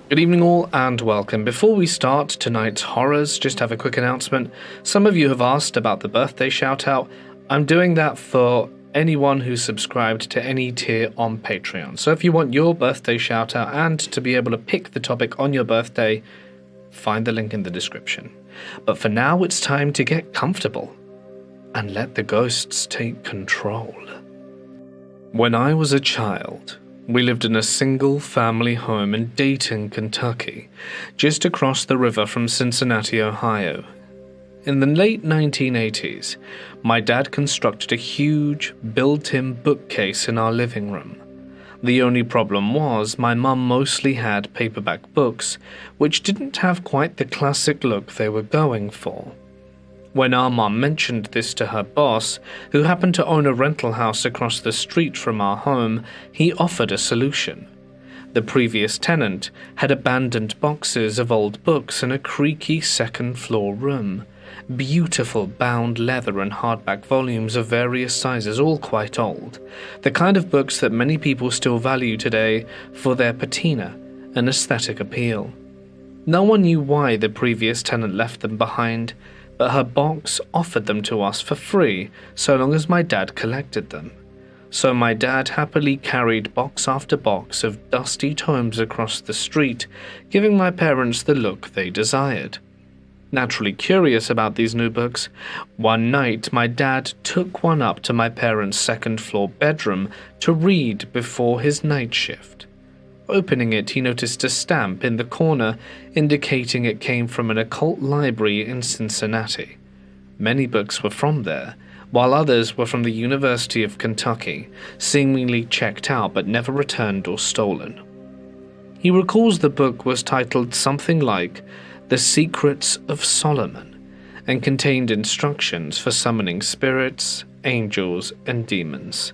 Good evening all and welcome. Before we start tonight's horrors, just have a quick announcement. Some of you have asked about the birthday shout out. I'm doing that for anyone who's subscribed to any tier on Patreon. So if you want your birthday shout out and to be able to pick the topic on your birthday, find the link in the description. But for now, it's time to get comfortable and let the ghosts take control. When I was a child, we lived in a single-family home in Dayton, Kentucky, just across the river from Cincinnati, Ohio. In the late 1980s, my dad constructed a huge, built-in bookcase in our living room. The only problem was my mum mostly had paperback books, which didn't have quite the classic look they were going for. When our mum mentioned this to her boss, who happened to own a rental house across the street from our home, he offered a solution. The previous tenant had abandoned boxes of old books in a creaky second-floor room. Beautiful bound leather and hardback volumes of various sizes, all quite old. The kind of books that many people still value today for their patina and aesthetic appeal. No one knew why the previous tenant left them behind, but her box offered them to us for free so long as my dad collected them. So my dad happily carried box after box of dusty tomes across the street, giving my parents the look they desired. Naturally curious about these new books, one night my dad took one up to my parents' second-floor bedroom to read before his night shift. Opening it, he noticed a stamp in the corner indicating it came from an occult library in Cincinnati. Many books were from there, while others were from the University of Kentucky, seemingly checked out but never returned or stolen. He recalls the book was titled something like The Secrets of Solomon and contained instructions for summoning spirits, angels, and demons.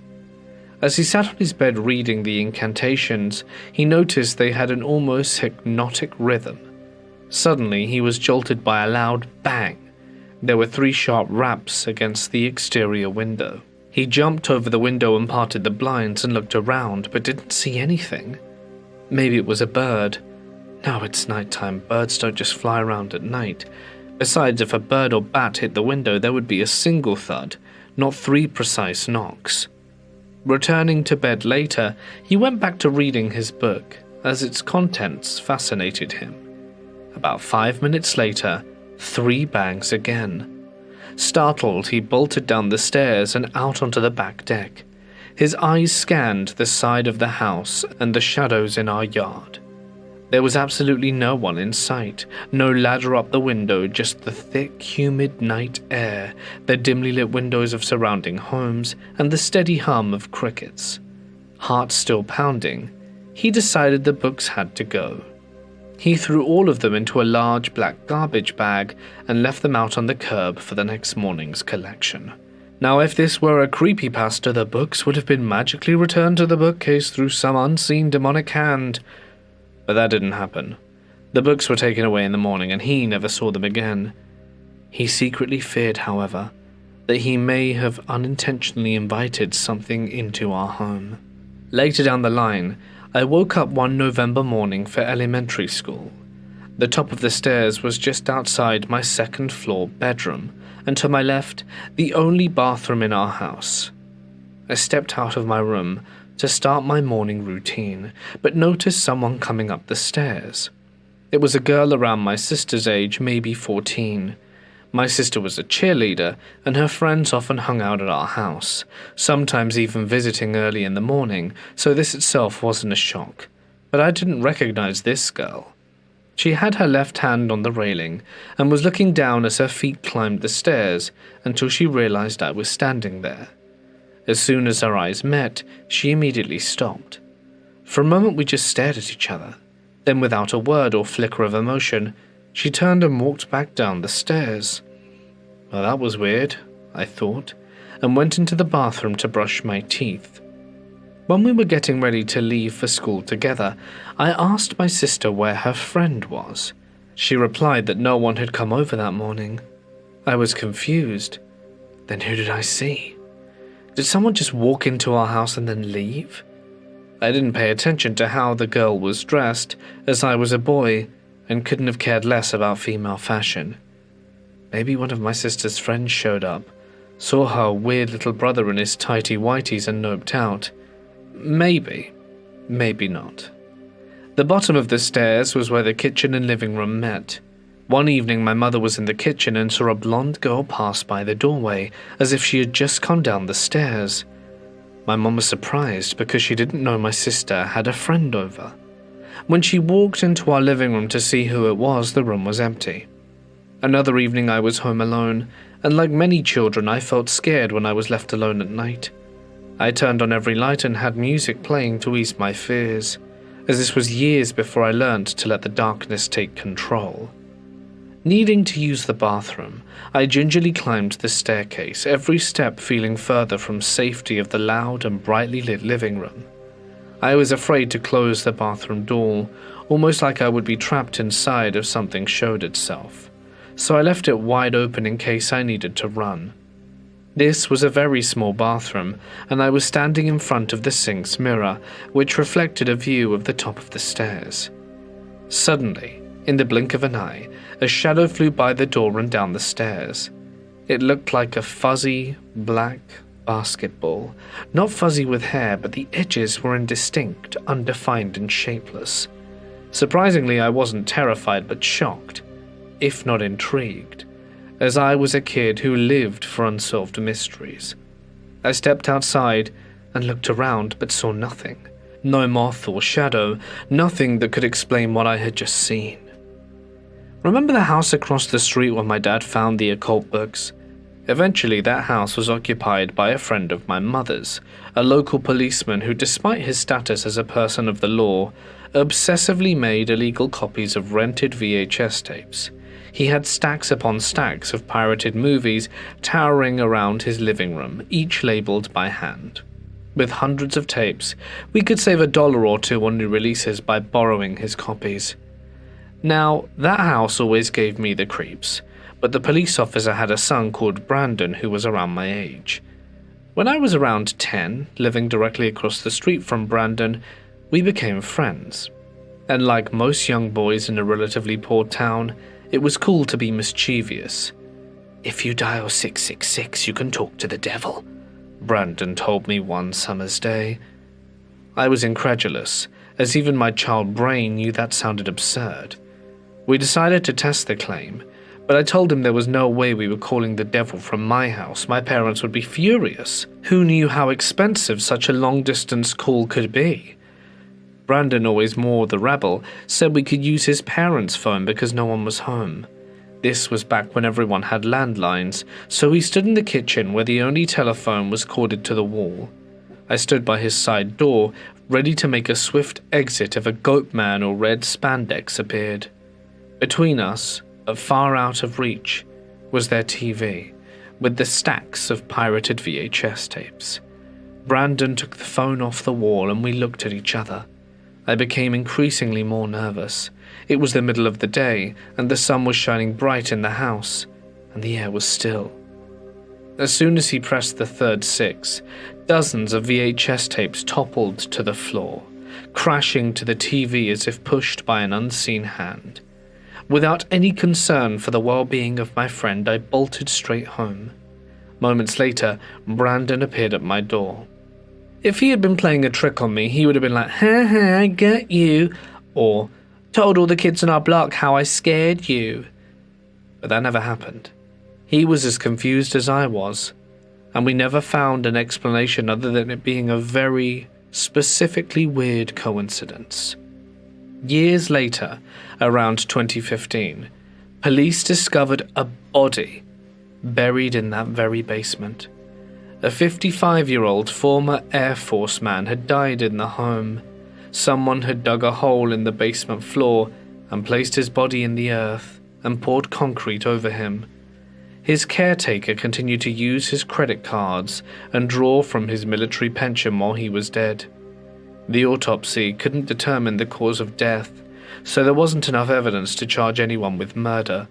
As he sat on his bed reading the incantations, he noticed they had an almost hypnotic rhythm. Suddenly, he was jolted by a loud bang. There were 3 sharp raps against the exterior window. He jumped over the window and parted the blinds and looked around, but didn't see anything. Maybe it was a bird. No, it's nighttime. Birds don't just fly around at night. Besides, if a bird or bat hit the window, there would be a single thud, not 3 precise knocks. Returning to bed later, he went back to reading his book, as its contents fascinated him. About 5 minutes later, 3 bangs again. Startled, he bolted down the stairs and out onto the back deck. His eyes scanned the side of the house and the shadows in our yard. There was absolutely no one in sight, no ladder up the window, just the thick, humid night air, the dimly lit windows of surrounding homes, and the steady hum of crickets. Heart still pounding, he decided the books had to go. He threw all of them into a large black garbage bag and left them out on the curb for the next morning's collection. Now, if this were a creepypasta, the books would have been magically returned to the bookcase through some unseen demonic hand. But that didn't happen. The books were taken away in the morning and he never saw them again. He secretly feared, however, that he may have unintentionally invited something into our home. Later down the line, I woke up one November morning for elementary school. The top of the stairs was just outside my second-floor bedroom, and to my left, the only bathroom in our house. I stepped out of my room to start my morning routine, but noticed someone coming up the stairs. It was a girl around my sister's age, maybe 14. My sister was a cheerleader, and her friends often hung out at our house, sometimes even visiting early in the morning, so this itself wasn't a shock. But I didn't recognize this girl. She had her left hand on the railing, and was looking down as her feet climbed the stairs until she realized I was standing there. As soon as our eyes met, she immediately stopped. For a moment we just stared at each other. Then without a word or flicker of emotion, she turned and walked back down the stairs. Well, that was weird, I thought, and went into the bathroom to brush my teeth. When we were getting ready to leave for school together, I asked my sister where her friend was. She replied that no one had come over that morning. I was confused. Then who did I see? Did someone just walk into our house and then leave? I didn't pay attention to how the girl was dressed, as I was a boy and couldn't have cared less about female fashion. Maybe one of my sister's friends showed up, saw her weird little brother in his tighty-whities and noped out. Maybe. Maybe not. The bottom of the stairs was where the kitchen and living room met. One evening my mother was in the kitchen and saw a blonde girl pass by the doorway, as if she had just come down the stairs. My mom was surprised because she didn't know my sister had a friend over. When she walked into our living room to see who it was, the room was empty. Another evening I was home alone, and like many children I felt scared when I was left alone at night. I turned on every light and had music playing to ease my fears, as this was years before I learned to let the darkness take control. Needing to use the bathroom, I gingerly climbed the staircase, every step feeling further from safety of the loud and brightly lit living room. I was afraid to close the bathroom door, almost like I would be trapped inside if something showed itself, so I left it wide open in case I needed to run. This was a very small bathroom, and I was standing in front of the sink's mirror, which reflected a view of the top of the stairs. Suddenly, in the blink of an eye, a shadow flew by the door and down the stairs. It looked like a fuzzy, black basketball, not fuzzy with hair, but the edges were indistinct, undefined and shapeless. Surprisingly, I wasn't terrified but shocked, if not intrigued, as I was a kid who lived for unsolved mysteries. I stepped outside and looked around but saw nothing. No moth or shadow, nothing that could explain what I had just seen. Remember the house across the street where my dad found the occult books? Eventually, that house was occupied by a friend of my mother's, a local policeman who, despite his status as a person of the law, obsessively made illegal copies of rented VHS tapes. He had stacks upon stacks of pirated movies towering around his living room, each labeled by hand. With hundreds of tapes, we could save $1 or $2 on new releases by borrowing his copies. Now, that house always gave me the creeps, but the police officer had a son called Brandon who was around my age. When I was around 10, living directly across the street from Brandon, we became friends. And like most young boys in a relatively poor town, it was cool to be mischievous. "If you dial 666, you can talk to the devil," Brandon told me one summer's day. I was incredulous, as even my child brain knew that sounded absurd. We decided to test the claim, but I told him there was no way we were calling the devil from my house. My parents would be furious. Who knew how expensive such a long-distance call could be? Brandon, always more the rebel, said we could use his parents' phone because no one was home. This was back when everyone had landlines, so we stood in the kitchen where the only telephone was corded to the wall. I stood by his side door, ready to make a swift exit if a goat man or red spandex appeared. Between us, but far out of reach, was their TV, with the stacks of pirated VHS tapes. Brandon took the phone off the wall and we looked at each other. I became increasingly more nervous. It was the middle of the day, and the sun was shining bright in the house, and the air was still. As soon as he pressed the third 6, dozens of VHS tapes toppled to the floor, crashing to the TV as if pushed by an unseen hand. Without any concern for the well-being of my friend, I bolted straight home. Moments later, Brandon appeared at my door. If he had been playing a trick on me, he would have been like, "Ha ha, I got you," or "told all the kids on our block how I scared you." But that never happened. He was as confused as I was, and we never found an explanation other than it being a very specifically weird coincidence. Years later, around 2015, police discovered a body buried in that very basement. A 55-year-old former Air Force man had died in the home. Someone had dug a hole in the basement floor and placed his body in the earth and poured concrete over him. His caretaker continued to use his credit cards and draw from his military pension while he was dead. The autopsy couldn't determine the cause of death, so there wasn't enough evidence to charge anyone with murder,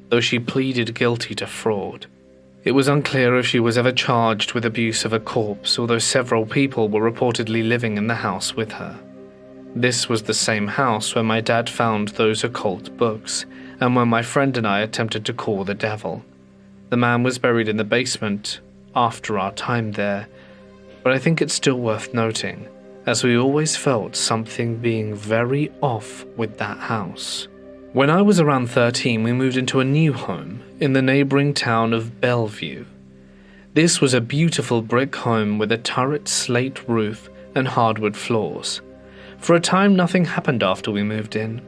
though she pleaded guilty to fraud. It was unclear if she was ever charged with abuse of a corpse, although several people were reportedly living in the house with her. This was the same house where my dad found those occult books, and where my friend and I attempted to call the devil. The man was buried in the basement after our time there, but I think it's still worth noting, as we always felt something being very off with that house. When I was around 13, we moved into a new home in the neighboring town of Bellevue. This was a beautiful brick home with a turret slate roof and hardwood floors. For a time, nothing happened after we moved in.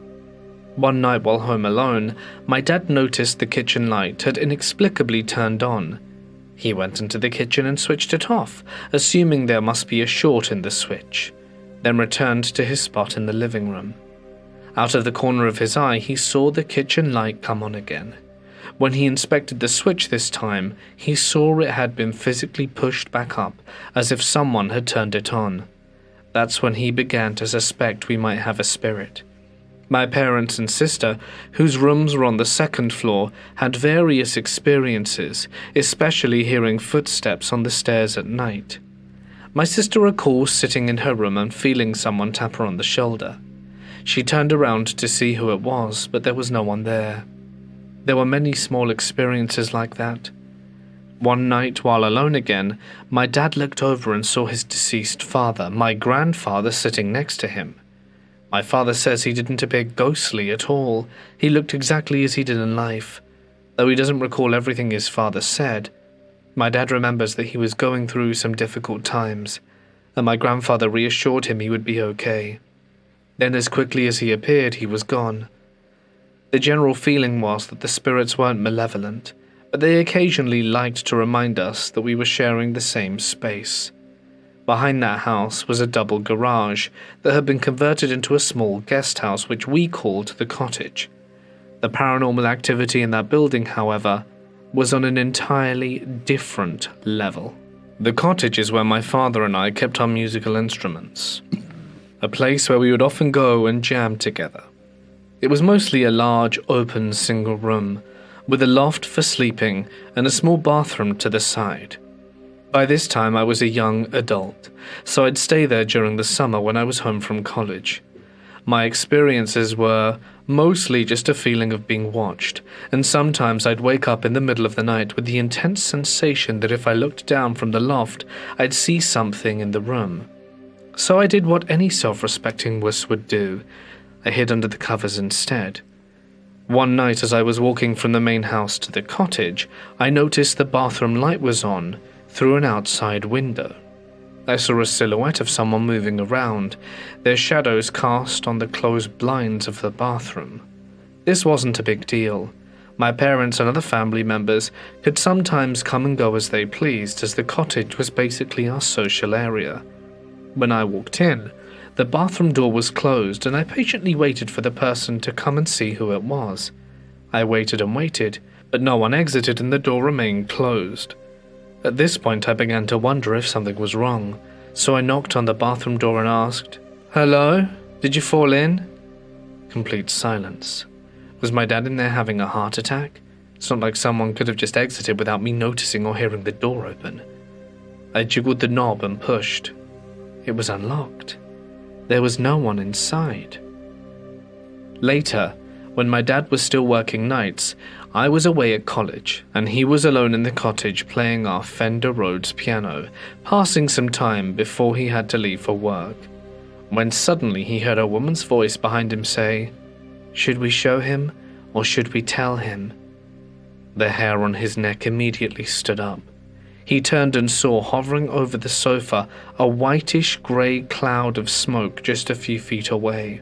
One night while home alone, my dad noticed the kitchen light had inexplicably turned on. He went into the kitchen and switched it off, assuming there must be a short in the switch, then returned to his spot in the living room. Out of the corner of his eye, he saw the kitchen light come on again. When he inspected the switch this time, he saw it had been physically pushed back up, as if someone had turned it on. That's when he began to suspect we might have a spirit. My parents and sister, whose rooms were on the second floor, had various experiences, especially hearing footsteps on the stairs at night. My sister recalls sitting in her room and feeling someone tap her on the shoulder. She turned around to see who it was, but there was no one there. There were many small experiences like that. One night, while alone again, my dad looked over and saw his deceased father, my grandfather, sitting next to him. My father says he didn't appear ghostly at all. He looked exactly as he did in life. Though he doesn't recall everything his father said, my dad remembers that he was going through some difficult times, and my grandfather reassured him he would be okay. Then as quickly as he appeared, he was gone. The general feeling was that the spirits weren't malevolent, but they occasionally liked to remind us that we were sharing the same space. Behind that house was a double garage that had been converted into a small guest house which we called the cottage. The paranormal activity in that building, however, was on an entirely different level. The cottage is where my father and I kept our musical instruments, a place where we would often go and jam together. It was mostly a large, open single room, with a loft for sleeping and a small bathroom to the side. By this time I was a young adult, so I'd stay there during the summer when I was home from college. My experiences were mostly just a feeling of being watched, and sometimes I'd wake up in the middle of the night with the intense sensation that if I looked down from the loft, I'd see something in the room. So I did what any self-respecting wuss would do. I hid under the covers instead. One night as I was walking from the main house to the cottage, I noticed the bathroom light was on through an outside window. I saw a silhouette of someone moving around, their shadows cast on the closed blinds of the bathroom. This wasn't a big deal. My parents and other family members could sometimes come and go as they pleased, as the cottage was basically our social area. When I walked in, the bathroom door was closed, and I patiently waited for the person to come and see who it was. I waited and waited, but no one exited and the door remained closed. At this point, I began to wonder if something was wrong, so I knocked on the bathroom door and asked, "Hello? Did you fall in?" Complete silence. Was my dad in there having a heart attack? It's not like someone could have just exited without me noticing or hearing the door open. I jiggled the knob and pushed. It was unlocked. There was no one inside. Later, when my dad was still working nights, I was away at college, and he was alone in the cottage playing our Fender Rhodes piano, passing some time before he had to leave for work, when suddenly he heard a woman's voice behind him say, "Should we show him, or should we tell him?" The hair on his neck immediately stood up. He turned and saw, hovering over the sofa, a whitish-grey cloud of smoke just a few feet away.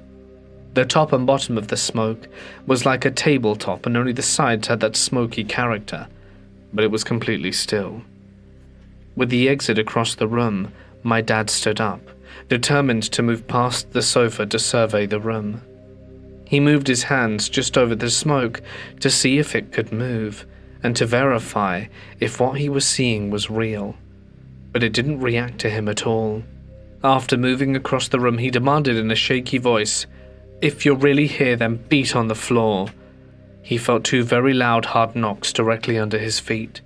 The top and bottom of the smoke was like a tabletop, and only the sides had that smoky character, but it was completely still. With the exit across the room, my dad stood up, determined to move past the sofa to survey the room. He moved his hands just over the smoke to see if it could move, and to verify if what he was seeing was real. But it didn't react to him at all. After moving across the room, he demanded in a shaky voice, "If you're really here, then beat on the floor." He felt two very loud hard knocks directly under his feet.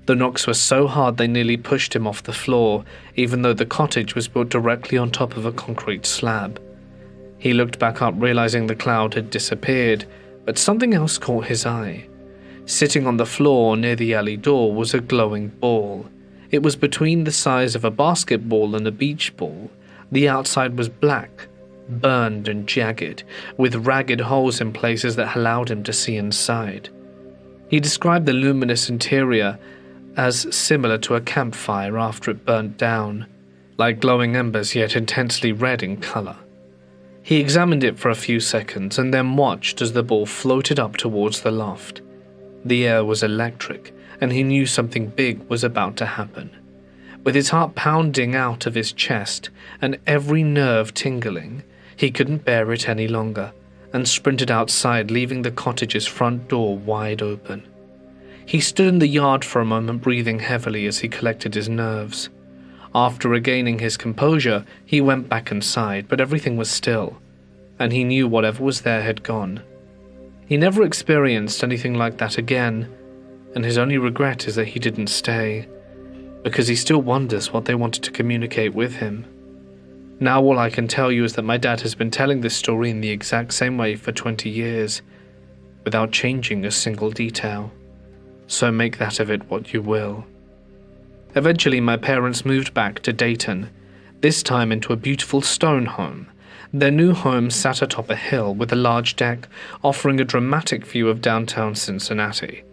The knocks were so hard they nearly pushed him off the floor, even though the cottage was built directly on top of a concrete slab. He looked back up, realizing the cloud had disappeared, but something else caught his eye. Sitting on the floor near the alley door was a glowing ball. It was between the size of a basketball and a beach ball. The outside was black, burned and jagged, with ragged holes in places that allowed him to see inside. He described the luminous interior as similar to a campfire after it burnt down, like glowing embers yet intensely red in color. He examined it for a few seconds and then watched as the ball floated up towards the loft. The air was electric, and he knew something big was about to happen. With his heart pounding out of his chest and every nerve tingling, he couldn't bear it any longer and sprinted outside, leaving the cottage's front door wide open. He stood in the yard for a moment, breathing heavily as he collected his nerves. After regaining his composure, he went back inside, but everything was still, and he knew whatever was there had gone. He never experienced anything like that again, and his only regret is that he didn't stay, because he still wonders what they wanted to communicate with him. Now all I can tell you is that my dad has been telling this story in the exact same way for 20 years, without changing a single detail. So make that of it what you will. Eventually my parents moved back to Dayton, this time into a beautiful stone home. Their new home sat atop a hill with a large deck, offering a dramatic view of downtown Cincinnati.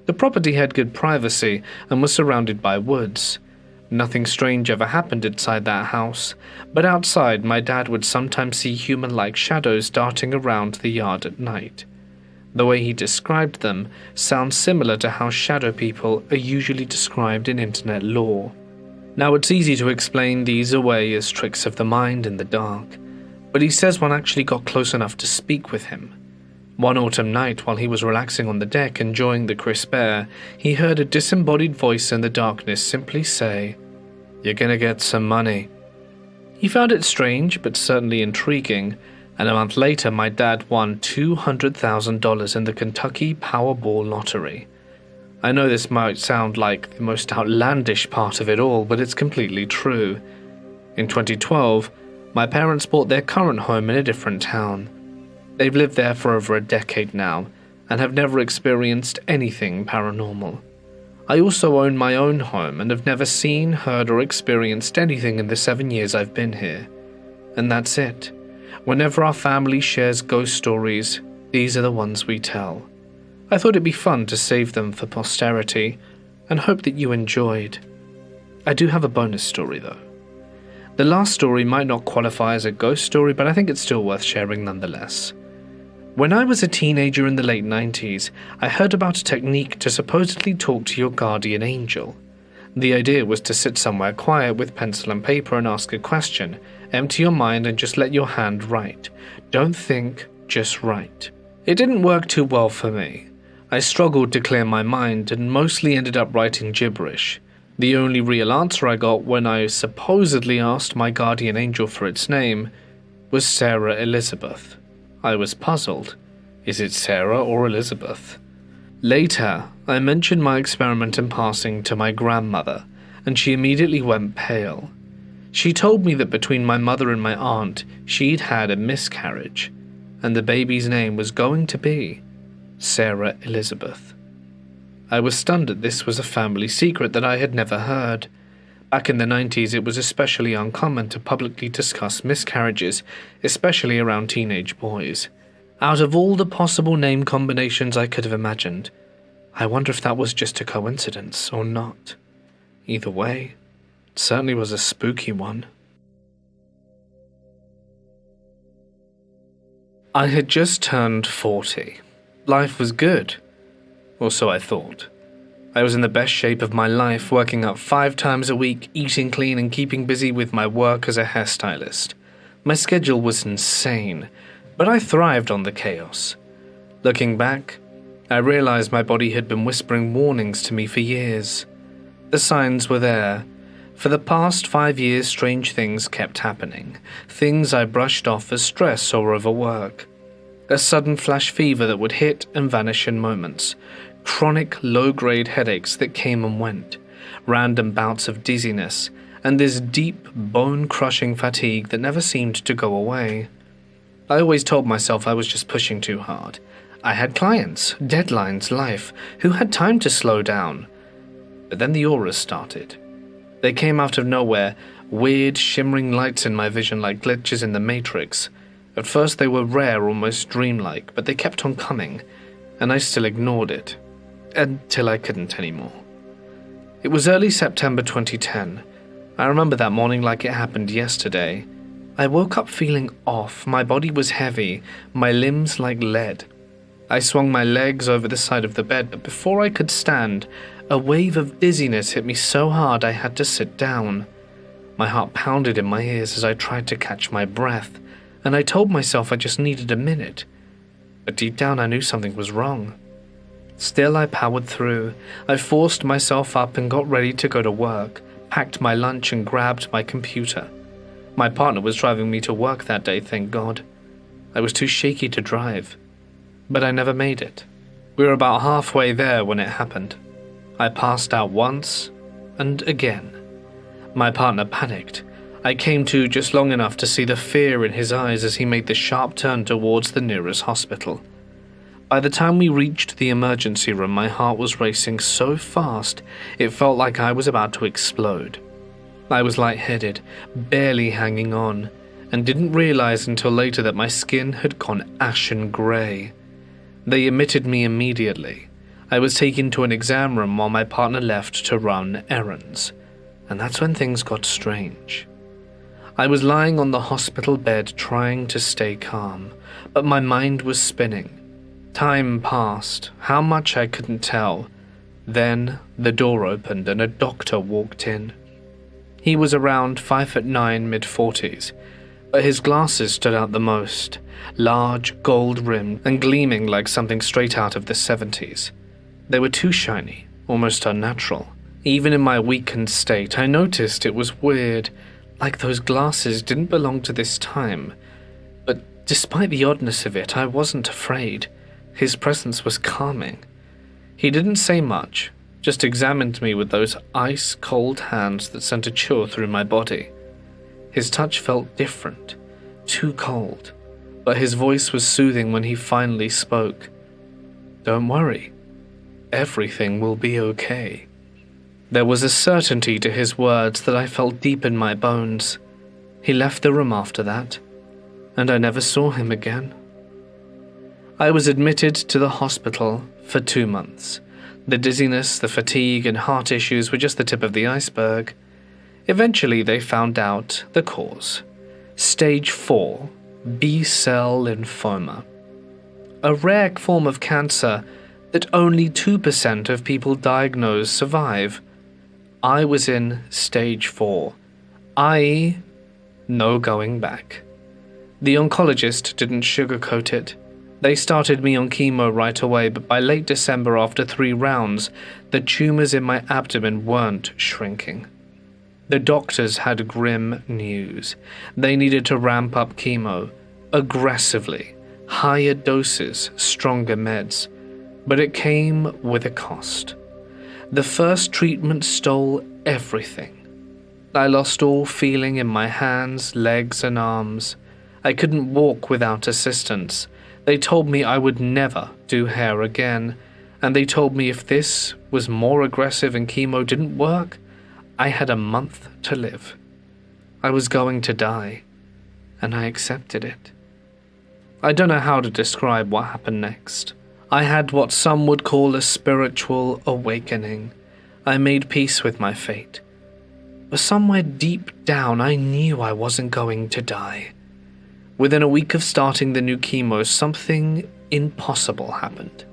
The property had good privacy and was surrounded by woods. Nothing strange ever happened inside that house, but outside my dad would sometimes see human-like shadows darting around the yard at night. The way he described them sounds similar to how shadow people are usually described in internet lore. Now it's easy to explain these away as tricks of the mind in the dark, but he says one actually got close enough to speak with him. One autumn night, while he was relaxing on the deck enjoying the crisp air, he heard a disembodied voice in the darkness simply say, "You're gonna get some money." He found it strange but certainly intriguing, and a month later my dad won $200,000 in the Kentucky Powerball lottery. I know this might sound like the most outlandish part of it all, but it's completely true. In 2012, my parents bought their current home in a different town. They've lived there for over a decade now, and have never experienced anything paranormal. I also own my own home and have never seen, heard, or experienced anything in the 7 years I've been here. And that's it. Whenever our family shares ghost stories, these are the ones we tell. I thought it'd be fun to save them for posterity, and hope that you enjoyed. I do have a bonus story though. The last story might not qualify as a ghost story, but I think it's still worth sharing nonetheless. When I was a teenager in the late 90s, I heard about a technique to supposedly talk to your guardian angel. The idea was to sit somewhere quiet with pencil and paper and ask a question, empty your mind and just let your hand write. Don't think, just write. It didn't work too well for me. I struggled to clear my mind and mostly ended up writing gibberish. The only real answer I got when I supposedly asked my guardian angel for its name was Sarah Elizabeth. I was puzzled. Is it Sarah or Elizabeth? Later, I mentioned my experiment in passing to my grandmother, and she immediately went pale. She told me that between my mother and my aunt, she'd had a miscarriage, and the baby's name was going to be Sarah Elizabeth. I was stunned that this was a family secret that I had never heard. Back in the 90s, it was especially uncommon to publicly discuss miscarriages, especially around teenage boys. Out of all the possible name combinations I could have imagined, I wonder if that was just a coincidence or not. Either way, it certainly was a spooky one. I had just turned 40. Life was good, or so I thought. I was in the best shape of my life, working out 5 times a week, eating clean and keeping busy with my work as a hairstylist. My schedule was insane, but I thrived on the chaos. Looking back, I realized my body had been whispering warnings to me for years. The signs were there. For the past 5 years, strange things kept happening. Things I brushed off as stress or overwork. A sudden flash fever that would hit and vanish in moments. Chronic low-grade headaches that came and went, random bouts of dizziness, and this deep, bone-crushing fatigue that never seemed to go away. I always told myself I was just pushing too hard. I had clients, deadlines, life. Who had time to slow down? But then the auras started. They came out of nowhere, weird, shimmering lights in my vision like glitches in the Matrix. At first they were rare, almost dreamlike, but they kept on coming, and I still ignored it. Until I couldn't anymore. It was early September 2010. I remember that morning like it happened yesterday. I woke up feeling off, my body was heavy, my limbs like lead. I swung my legs over the side of the bed, but before I could stand, a wave of dizziness hit me so hard I had to sit down. My heart pounded in my ears as I tried to catch my breath, and I told myself I just needed a minute. But deep down I knew something was wrong. Still, I powered through. I forced myself up and got ready to go to work, packed my lunch and grabbed my computer. My partner was driving me to work that day, thank God. I was too shaky to drive. But I never made it. We were about halfway there when it happened. I passed out once, and again. My partner panicked. I came to just long enough to see the fear in his eyes as he made the sharp turn towards the nearest hospital. By the time we reached the emergency room, my heart was racing so fast it felt like I was about to explode. I was lightheaded, barely hanging on, and didn't realize until later that my skin had gone ashen grey. They admitted me immediately. I was taken to an exam room while my partner left to run errands, and that's when things got strange. I was lying on the hospital bed trying to stay calm, but my mind was spinning. Time passed, how much I couldn't tell. Then the door opened and a doctor walked in. He was around 5'9", mid-40s, but his glasses stood out the most, large, gold-rimmed, and gleaming like something straight out of the 70s. They were too shiny, almost unnatural. Even in my weakened state, I noticed it was weird, like those glasses didn't belong to this time. But despite the oddness of it, I wasn't afraid. His presence was calming. He didn't say much, just examined me with those ice-cold hands that sent a chill through my body. His touch felt different, too cold, but his voice was soothing when he finally spoke. "Don't worry. Everything will be okay." There was a certainty to his words that I felt deep in my bones. He left the room after that, and I never saw him again. I was admitted to the hospital for 2 months. The dizziness, the fatigue, and heart issues were just the tip of the iceberg. Eventually, they found out the cause. Stage 4, B-cell lymphoma. A rare form of cancer that only 2% of people diagnosed survive. I was in stage 4, i.e., no going back. The oncologist didn't sugarcoat it. They started me on chemo right away, but by late December, after 3 rounds, the tumors in my abdomen weren't shrinking. The doctors had grim news. They needed to ramp up chemo, aggressively, higher doses, stronger meds. But it came with a cost. The first treatment stole everything. I lost all feeling in my hands, legs, and arms. I couldn't walk without assistance. They told me I would never do hair again, and they told me if this was more aggressive and chemo didn't work, I had a month to live. I was going to die, and I accepted it. I don't know how to describe what happened next. I had what some would call a spiritual awakening. I made peace with my fate. But somewhere deep down, I knew I wasn't going to die. Within a week of starting the new chemo, something impossible happened.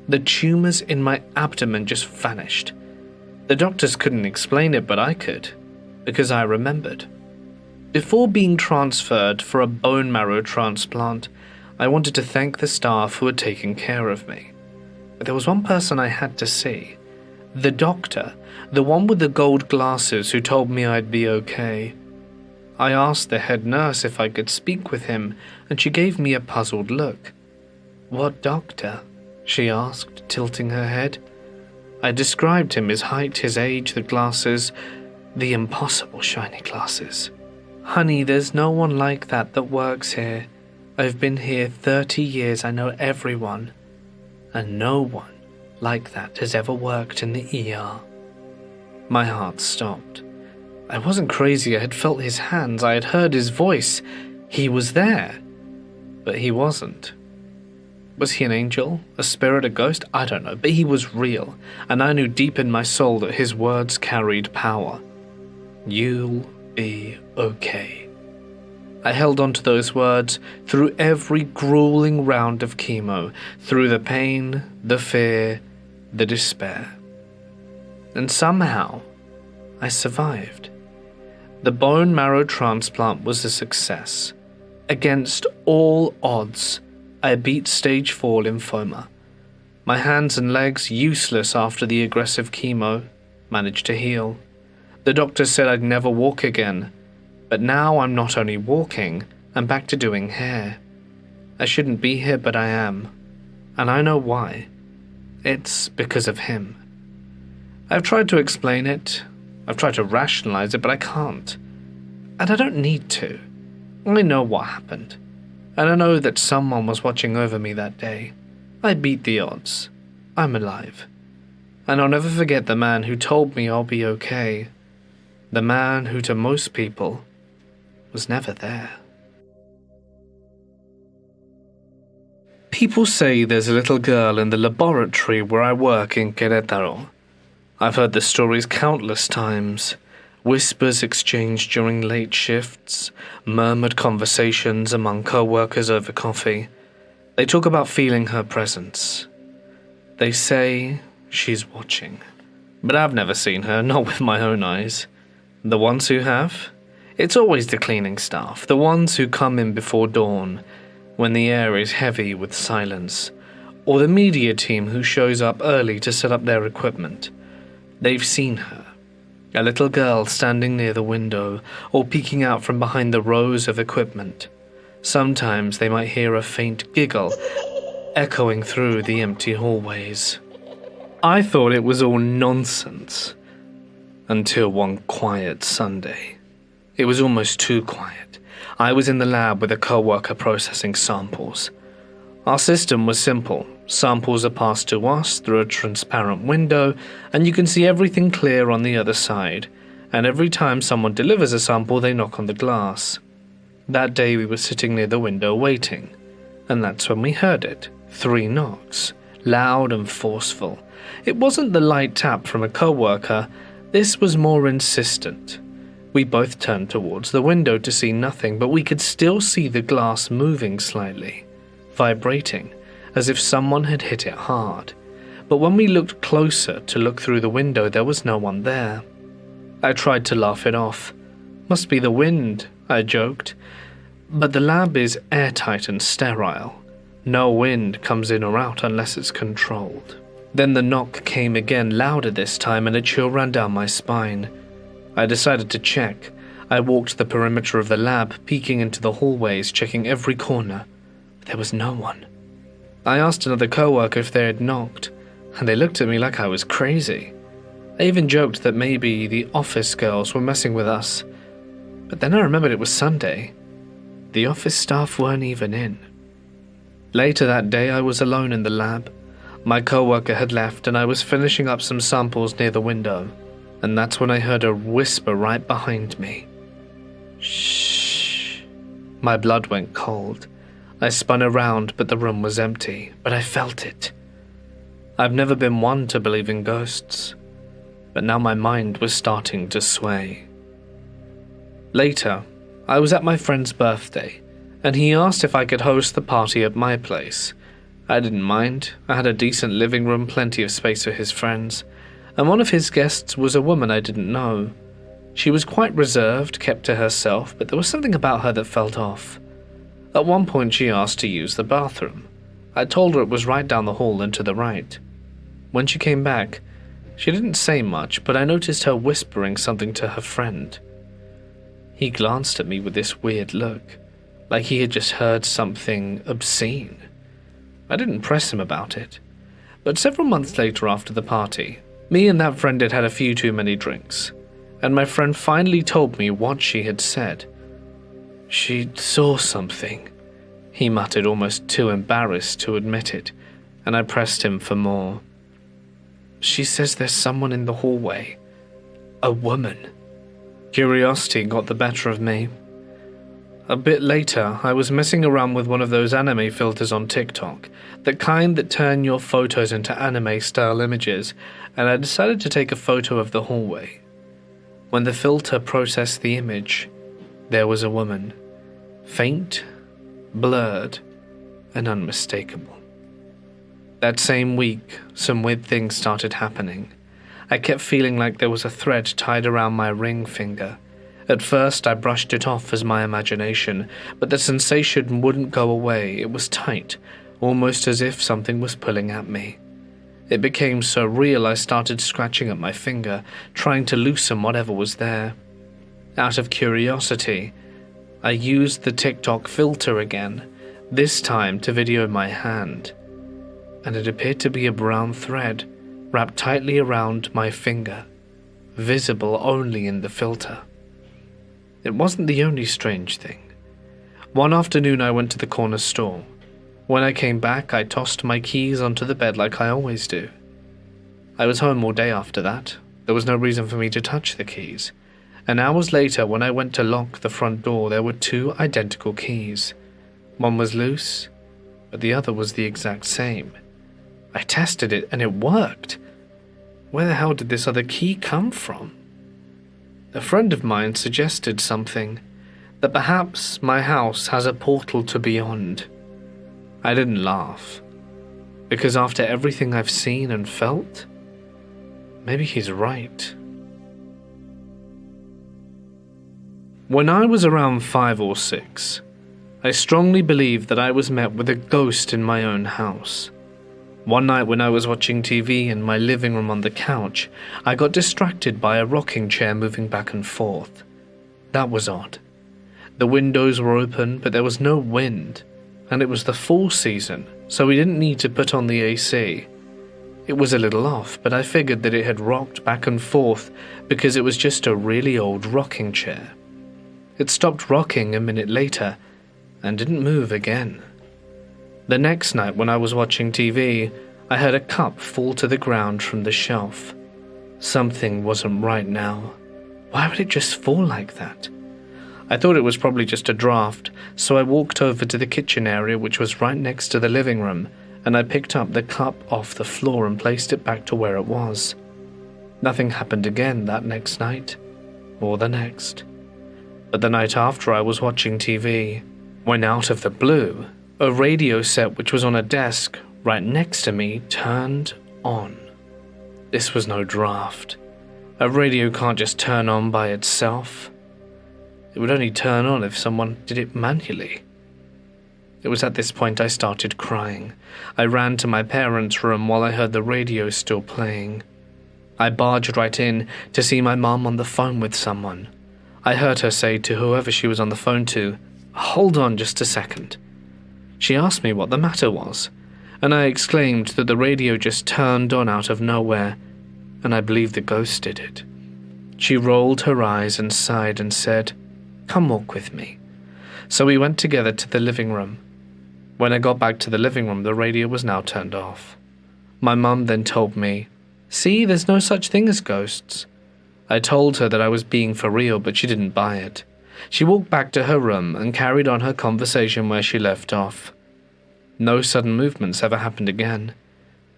The tumors in my abdomen just vanished. The doctors couldn't explain it, but I could, because I remembered. Before being transferred for a bone marrow transplant, I wanted to thank the staff who had taken care of me. But there was one person I had to see. The doctor, the one with the gold glasses who told me I'd be okay. I asked the head nurse if I could speak with him, and she gave me a puzzled look. "What doctor?" she asked, tilting her head. I described him, his height, his age, the glasses, the impossible shiny glasses. Honey, there's no one like that works here. I've been here 30 years, I know everyone. And no one like that has ever worked in the ER. My heart stopped. I wasn't crazy, I had felt his hands, I had heard his voice. He was there. But he wasn't. Was he an angel, a spirit, a ghost? I don't know, but he was real, and I knew deep in my soul that his words carried power. You'll be okay. I held on to those words through every grueling round of chemo, through the pain, the fear, the despair. And somehow, I survived. The bone marrow transplant was a success. Against all odds, I beat stage 4 lymphoma. My hands and legs, useless after the aggressive chemo, managed to heal. The doctor said I'd never walk again, but now I'm not only walking, I'm back to doing hair. I shouldn't be here, but I am. And I know why. It's because of him. I've tried to explain it, I've tried to rationalize it, but I can't. And I don't need to. I know what happened. And I know that someone was watching over me that day. I beat the odds. I'm alive. And I'll never forget the man who told me I'll be okay. The man who to most people was never there. People say there's a little girl in the laboratory where I work in Querétaro. I've heard the stories countless times. Whispers exchanged during late shifts, murmured conversations among co-workers over coffee. They talk about feeling her presence. They say she's watching. But I've never seen her, not with my own eyes. The ones who have? It's always the cleaning staff, the ones who come in before dawn, when the air is heavy with silence, or the media team who shows up early to set up their equipment. They've seen her. A little girl standing near the window or peeking out from behind the rows of equipment. Sometimes they might hear a faint giggle echoing through the empty hallways. I thought it was all nonsense until one quiet Sunday. It was almost too quiet. I was in the lab with a co-worker processing samples. Our system was simple. Samples are passed to us through a transparent window, and you can see everything clear on the other side. And every time someone delivers a sample, they knock on the glass. That day we were sitting near the window waiting, and that's when we heard it. 3 knocks, loud and forceful. It wasn't the light tap from a co-worker. This was more insistent. We both turned towards the window to see nothing, but we could still see the glass moving slightly, vibrating, as if someone had hit it hard. But when we looked closer to look through the window, there was no one there. I tried to laugh it off. Must be the wind, I joked. But the lab is airtight and sterile. No wind comes in or out unless it's controlled. Then the knock came again, louder this time, and a chill ran down my spine. I decided to check. I walked the perimeter of the lab, peeking into the hallways, checking every corner. But there was no one. I asked another co-worker if they had knocked, and they looked at me like I was crazy. I even joked that maybe the office girls were messing with us. But then I remembered it was Sunday. The office staff weren't even in. Later that day, I was alone in the lab. My co-worker had left, and I was finishing up some samples near the window. And that's when I heard a whisper right behind me. Shh. My blood went cold. I spun around, but the room was empty, but I felt it. I've never been one to believe in ghosts, but now my mind was starting to sway. Later, I was at my friend's birthday, and he asked if I could host the party at my place. I didn't mind. I had a decent living room, plenty of space for his friends, and one of his guests was a woman I didn't know. She was quite reserved, kept to herself, but there was something about her that felt off. At one point she asked to use the bathroom. I told her it was right down the hall and to the right. When she came back, she didn't say much, but I noticed her whispering something to her friend. He glanced at me with this weird look, like he had just heard something obscene. I didn't press him about it. But several months later after the party, me and that friend had had a few too many drinks, and my friend finally told me what she had said. She saw something, he muttered, almost too embarrassed to admit it, and I pressed him for more. She says there's someone in the hallway. A woman. Curiosity got the better of me. A bit later, I was messing around with one of those anime filters on TikTok, the kind that turn your photos into anime-style images, and I decided to take a photo of the hallway. When the filter processed the image, there was a woman. Faint, blurred, and unmistakable. That same week, some weird things started happening. I kept feeling like there was a thread tied around my ring finger. At first, I brushed it off as my imagination, but the sensation wouldn't go away. It was tight, almost as if something was pulling at me. It became so real I started scratching at my finger, trying to loosen whatever was there. Out of curiosity, I used the TikTok filter again, this time to video my hand, and it appeared to be a brown thread wrapped tightly around my finger, visible only in the filter. It wasn't the only strange thing. One afternoon I went to the corner store. When I came back, I tossed my keys onto the bed like I always do. I was home all day after that. There was no reason for me to touch the keys. And hours later, when I went to lock the front door, there were two identical keys. One was loose, but the other was the exact same. I tested it and it worked. Where the hell did this other key come from? A friend of mine suggested something, that perhaps my house has a portal to beyond. I didn't laugh, because after everything I've seen and felt, maybe he's right. When I was around 5 or 6, I strongly believed that I was met with a ghost in my own house. One night when I was watching TV in my living room on the couch, I got distracted by a rocking chair moving back and forth. That was odd. The windows were open, but there was no wind, and it was the fall season, so we didn't need to put on the AC. It was a little off, but I figured that it had rocked back and forth because it was just a really old rocking chair. It stopped rocking a minute later and didn't move again. The next night when I was watching TV, I heard a cup fall to the ground from the shelf. Something wasn't right now. Why would it just fall like that? I thought it was probably just a draft, so I walked over to the kitchen area, which was right next to the living room, and I picked up the cup off the floor and placed it back to where it was. Nothing happened again that next night, or the next. But the night after I was watching TV, when out of the blue, a radio set which was on a desk right next to me turned on. This was no draft. A radio can't just turn on by itself. It would only turn on if someone did it manually. It was at this point I started crying. I ran to my parents' room while I heard the radio still playing. I barged right in to see my mum on the phone with someone. I heard her say to whoever she was on the phone to, "Hold on just a second." She asked me what the matter was, and I exclaimed that the radio just turned on out of nowhere, and I believe the ghost did it. She rolled her eyes and sighed and said, "Come walk with me." So we went together to the living room. When I got back to the living room, the radio was now turned off. My mum then told me, "See, there's no such thing as ghosts." I told her that I was being for real, but she didn't buy it. She walked back to her room and carried on her conversation where she left off. No sudden movements ever happened again,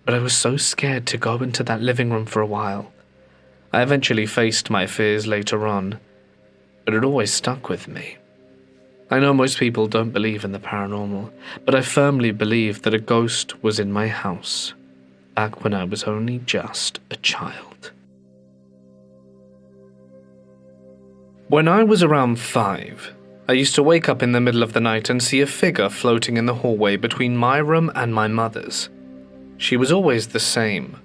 but I was so scared to go into that living room for a while. I eventually faced my fears later on, but it always stuck with me. I know most people don't believe in the paranormal, but I firmly believe that a ghost was in my house, back when I was only just a child. When I was around 5, I used to wake up in the middle of the night and see a figure floating in the hallway between my room and my mother's. She was always the same,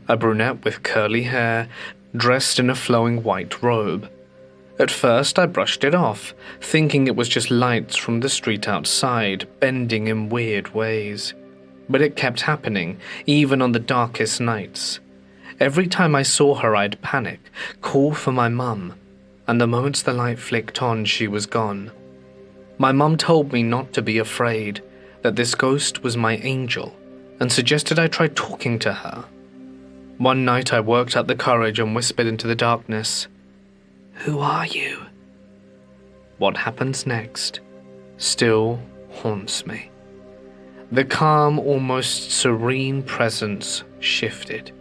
a brunette with curly hair, dressed in a flowing white robe. At first I brushed it off, thinking it was just lights from the street outside, bending in weird ways. but it kept happening, even on the darkest nights. Every time I saw her, I'd panic, call for my mum, and the moments the light flicked on, she was gone. My mum told me not to be afraid, that this ghost was my angel, and suggested I try talking to her. One night I worked up the courage and whispered into the darkness, "Who are you?" What happens next still haunts me. The calm, almost serene presence shifted.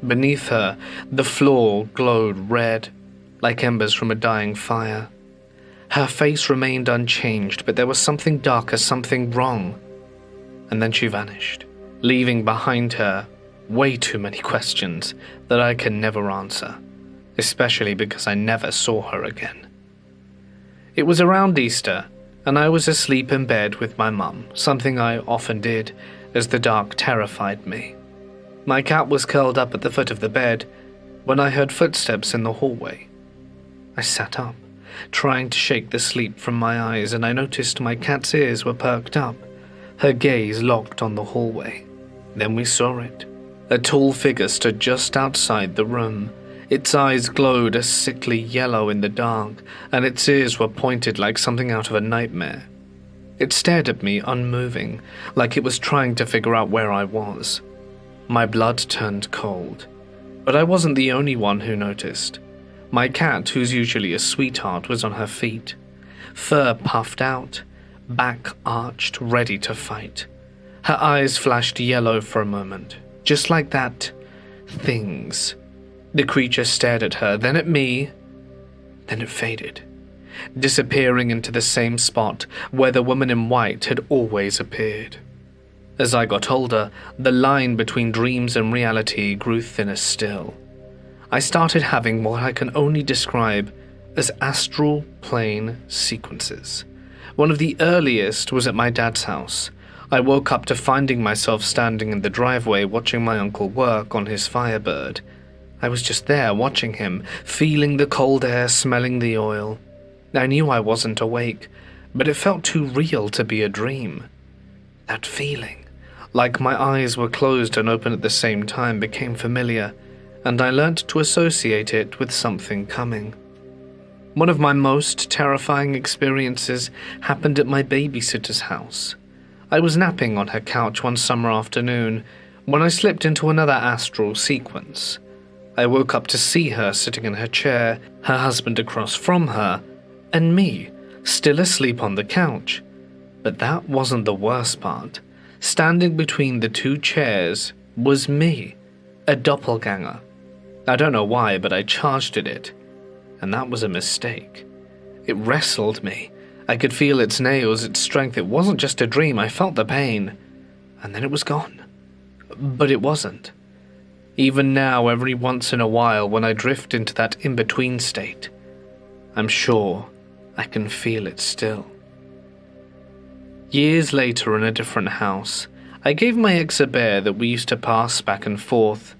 Beneath her, the floor glowed red, like embers from a dying fire. Her face remained unchanged, but there was something darker, something wrong. And then she vanished, leaving behind her way too many questions that I can never answer, especially because I never saw her again. It was around Easter, and I was asleep in bed with my mum, something I often did, as the dark terrified me. My cat was curled up at the foot of the bed when I heard footsteps in the hallway. I sat up, trying to shake the sleep from my eyes, and I noticed my cat's ears were perked up, her gaze locked on the hallway. Then we saw it. A tall figure stood just outside the room. Its eyes glowed a sickly yellow in the dark, and its ears were pointed like something out of a nightmare. It stared at me unmoving, like it was trying to figure out where I was. My blood turned cold, but I wasn't the only one who noticed. My cat, who's usually a sweetheart, was on her feet, fur puffed out, back arched, ready to fight. Her eyes flashed yellow for a moment, just like that. Things. The creature stared at her, then at me, then it faded, disappearing into the same spot where the woman in white had always appeared. As I got older, the line between dreams and reality grew thinner still. I started having what I can only describe as astral plane sequences. One of the earliest was at my dad's house. I woke up to finding myself standing in the driveway watching my uncle work on his Firebird. I was just there watching him, feeling the cold air, smelling the oil. I knew I wasn't awake, but it felt too real to be a dream. That feeling, like my eyes were closed and open at the same time, became familiar, and I learnt to associate it with something coming. One of my most terrifying experiences happened at my babysitter's house. I was napping on her couch one summer afternoon when I slipped into another astral sequence. I woke up to see her sitting in her chair, her husband across from her, and me, still asleep on the couch. But that wasn't the worst part. Standing between the two chairs was me, a doppelganger. I don't know why, but I charged at it, and that was a mistake. It wrestled me. I could feel its nails, its strength. It wasn't just a dream. I felt the pain, and then it was gone. But it wasn't. Even now, every once in a while, when I drift into that in-between state, I'm sure I can feel it still. Years later, in a different house, I gave my ex a bear that we used to pass back and forth.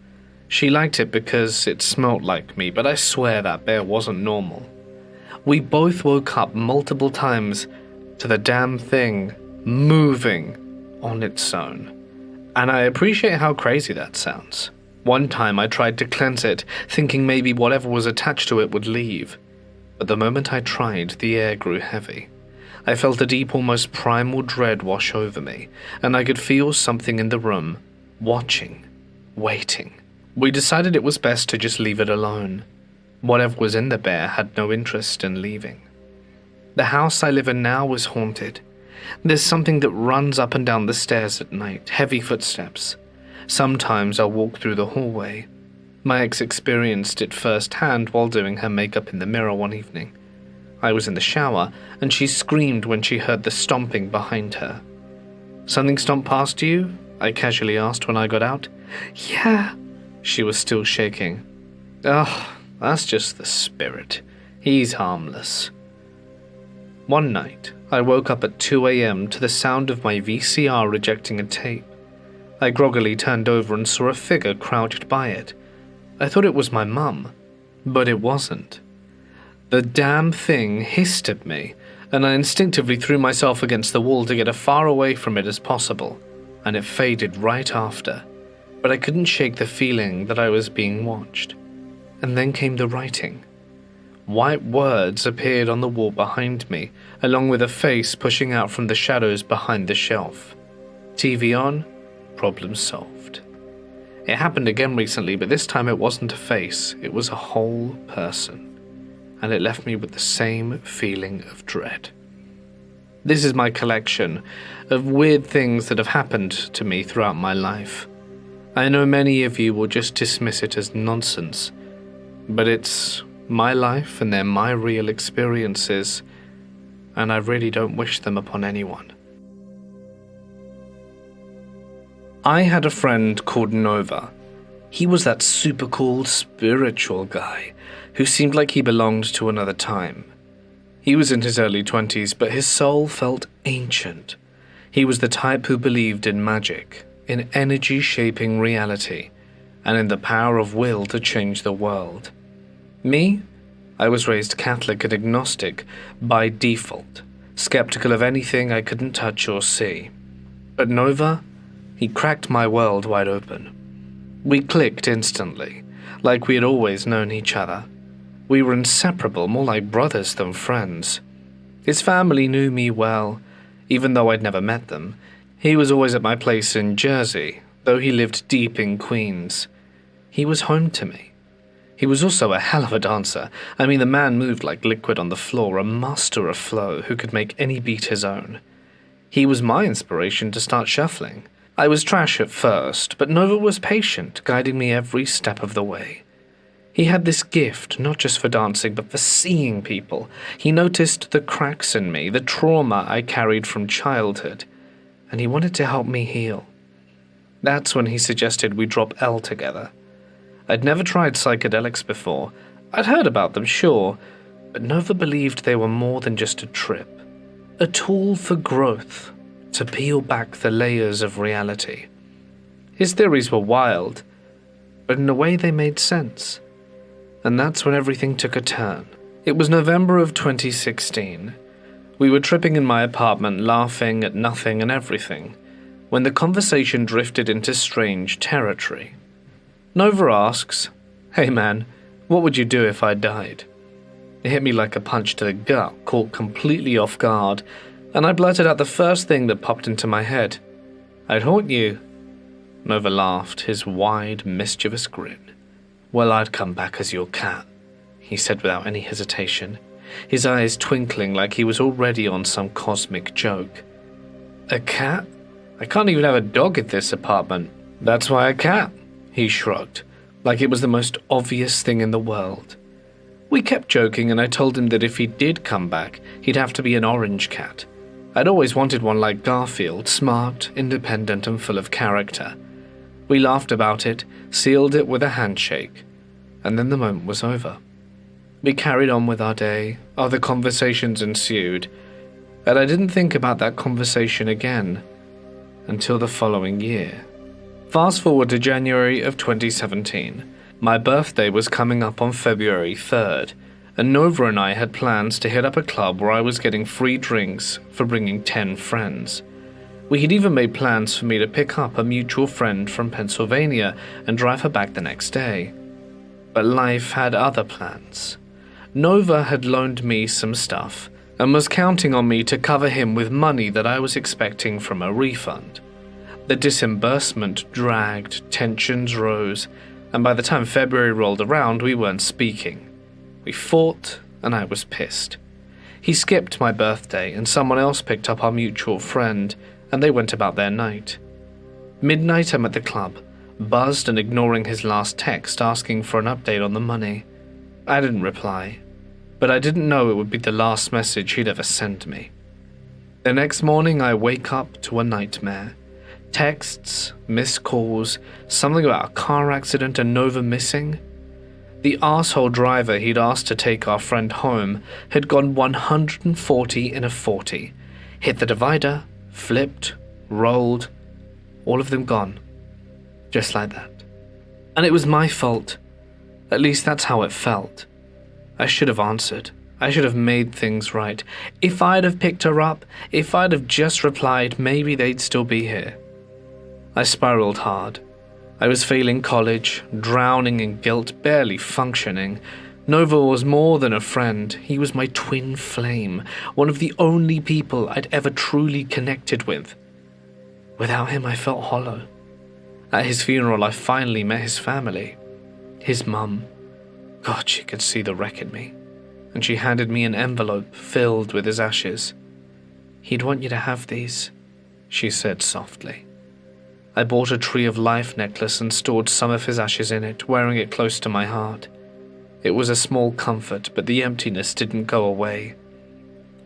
She liked it because it smelt like me, but I swear that bear wasn't normal. We both woke up multiple times to the damn thing moving on its own. And I appreciate how crazy that sounds. One time I tried to cleanse it, thinking maybe whatever was attached to it would leave. But the moment I tried, the air grew heavy. I felt a deep, almost primal dread wash over me, and I could feel something in the room, watching, waiting. We decided it was best to just leave it alone. Whatever was in the bear had no interest in leaving. The house I live in now is haunted. There's something that runs up and down the stairs at night, heavy footsteps. Sometimes I'll walk through the hallway. My ex experienced it firsthand while doing her makeup in the mirror one evening. I was in the shower, and she screamed when she heard the stomping behind her. "Something stomped past you?" I casually asked when I got out. "Yeah." She was still shaking. "Oh, that's just the spirit. He's harmless." One night, I woke up at 2 a.m. to the sound of my VCR rejecting a tape. I groggily turned over and saw a figure crouched by it. I thought it was my mum, but it wasn't. The damn thing hissed at me, and I instinctively threw myself against the wall to get as far away from it as possible. and it faded right after, but I couldn't shake the feeling that I was being watched. And then came the writing. White words appeared on the wall behind me, along with a face pushing out from the shadows behind the shelf. TV on, problem solved. It happened again recently, but this time it wasn't a face, it was a whole person. And it left me with the same feeling of dread. This is my collection of weird things that have happened to me throughout my life. I know many of you will just dismiss it as nonsense, but it's my life and they're my real experiences, and I really don't wish them upon anyone. I had a friend called Nova. He was that super cool spiritual guy who seemed like he belonged to another time. He was in his early 20s, but his soul felt ancient. He was the type who believed in magic, in energy shaping reality, and in the power of will to change the world. Me? I was raised Catholic and agnostic by default, skeptical of anything I couldn't touch or see. But Nova? He cracked my world wide open. We clicked instantly, like we had always known each other. We were inseparable, more like brothers than friends. His family knew me well, even though I'd never met them. He was always at my place in Jersey, though he lived deep in Queens. He was home to me. He was also a hell of a dancer. I mean, the man moved like liquid on the floor, a master of flow who could make any beat his own. He was my inspiration to start shuffling. I was trash at first, but Nova was patient, guiding me every step of the way. He had this gift, not just for dancing, but for seeing people. He noticed the cracks in me, the trauma I carried from childhood, and he wanted to help me heal. That's when he suggested we drop L together. I'd never tried psychedelics before. I'd heard about them, sure, but Nova believed they were more than just a trip. A tool for growth, to peel back the layers of reality. His theories were wild, but in a way they made sense. And that's when everything took a turn. It was November of 2016. We were tripping in my apartment, laughing at nothing and everything, when the conversation drifted into strange territory. Nova asks, "Hey man, what would you do if I died?" It hit me like a punch to the gut, caught completely off guard, and I blurted out the first thing that popped into my head. "I'd haunt you." Nova laughed, his wide, mischievous grin. "Well, I'd come back as your cat," he said without any hesitation, his eyes twinkling like he was already on some cosmic joke. "A cat? I can't even have a dog in this apartment." "That's why a cat," he shrugged, like it was the most obvious thing in the world. We kept joking, and I told him that if he did come back, he'd have to be an orange cat. I'd always wanted one like Garfield, smart, independent, and full of character. We laughed about it, sealed it with a handshake, and then the moment was over. We carried on with our day, other conversations ensued, and I didn't think about that conversation again until the following year. Fast forward to January of 2017. My birthday was coming up on February 3rd, and Nova and I had plans to hit up a club where I was getting free drinks for bringing 10 friends. We had even made plans for me to pick up a mutual friend from Pennsylvania and drive her back the next day. But life had other plans. Nova had loaned me some stuff and was counting on me to cover him with money that I was expecting from a refund. The disbursement dragged, tensions rose, and by the time February rolled around, we weren't speaking. We fought, and I was pissed. He skipped my birthday, and someone else picked up our mutual friend, and they went about their night. Midnight, I'm at the club, buzzed and ignoring his last text asking for an update on the money. I didn't reply, but I didn't know it would be the last message he'd ever send me. The next morning, I wake up to a nightmare. Texts, missed calls, something about a car accident and Nova missing. The arsehole driver he'd asked to take our friend home had gone 140 in a 40, hit the divider, flipped, rolled, all of them gone. Just like that. And it was my fault. At least that's how it felt. I should have answered. I should have made things right. If I'd have picked her up, if I'd have just replied, maybe they'd still be here. I spiraled hard. I was failing college, drowning in guilt, barely functioning. Nova was more than a friend. He was my twin flame, one of the only people I'd ever truly connected with. Without him, I felt hollow. At his funeral, I finally met his family. His mum. God, she could see the wreck in me. And she handed me an envelope filled with his ashes. "He'd want you to have these," she said softly. I bought a Tree of Life necklace and stored some of his ashes in it, wearing it close to my heart. It was a small comfort, but the emptiness didn't go away.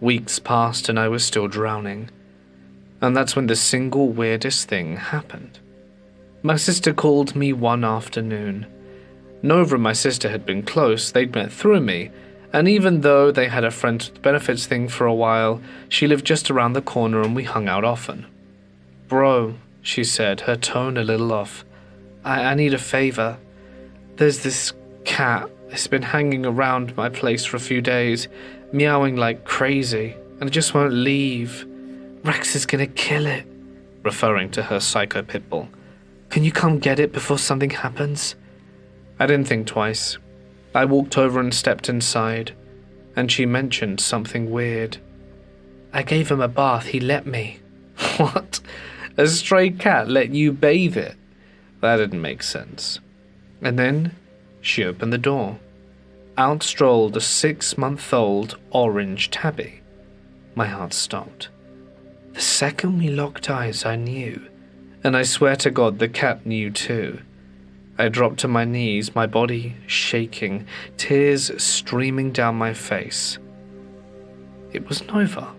Weeks passed and I was still drowning. And that's when the single weirdest thing happened. My sister called me one afternoon. Nova and my sister had been close, they'd met through me, and even though they had a friends with benefits thing for a while, she lived just around the corner and we hung out often. "Bro," she said, her tone a little off, I need a favor. There's this cat. It's been hanging around my place for a few days, meowing like crazy, and it just won't leave. Rex is gonna kill it," referring to her psycho pit bull. "Can you come get it before something happens?" I didn't think twice. I walked over and stepped inside, and she mentioned something weird. "I gave him a bath, he let me." What? A stray cat let you bathe it? That didn't make sense. And then she opened the door. Out strolled a 6-month-old orange tabby. My heart stopped. The second we locked eyes, I knew, and I swear to God the cat knew too. I dropped to my knees, my body shaking, tears streaming down my face. It was Nova.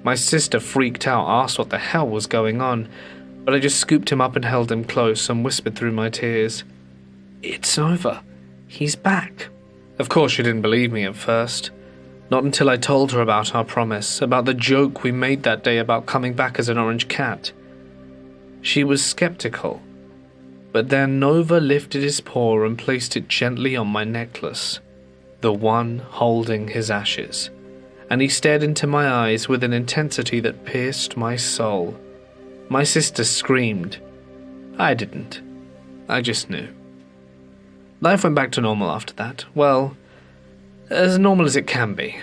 My sister freaked out, asked what the hell was going on, but I just scooped him up and held him close and whispered through my tears, "It's Nova. He's back." Of course she didn't believe me at first. Not until I told her about our promise, about the joke we made that day about coming back as an orange cat. She was skeptical. But then Nova lifted his paw and placed it gently on my necklace, the one holding his ashes, and he stared into my eyes with an intensity that pierced my soul. My sister screamed. I didn't. I just knew. Life went back to normal after that. Well, as normal as it can be.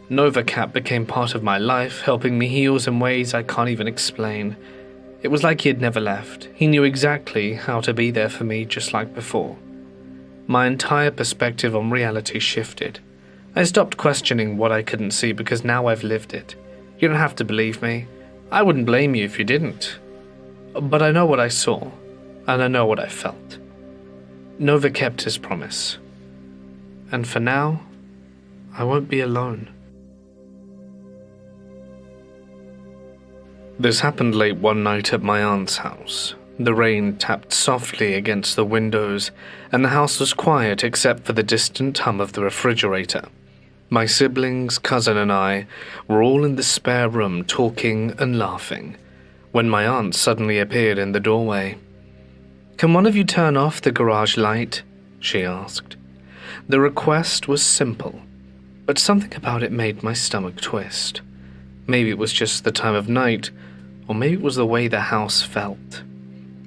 Nova Cat became part of my life, helping me heal in ways I can't even explain. It was like he had never left. He knew exactly how to be there for me, just like before. My entire perspective on reality shifted. I stopped questioning what I couldn't see because now I've lived it. You don't have to believe me. I wouldn't blame you if you didn't. But I know what I saw, and I know what I felt. Nova kept his promise. And for now, I won't be alone. This happened late one night at my aunt's house. The rain tapped softly against the windows, and the house was quiet except for the distant hum of the refrigerator. My siblings, cousin, and I were all in the spare room talking and laughing, when my aunt suddenly appeared in the doorway. "Can one of you turn off the garage light?" she asked. The request was simple, but something about it made my stomach twist. Maybe it was just the time of night, or maybe it was the way the house felt.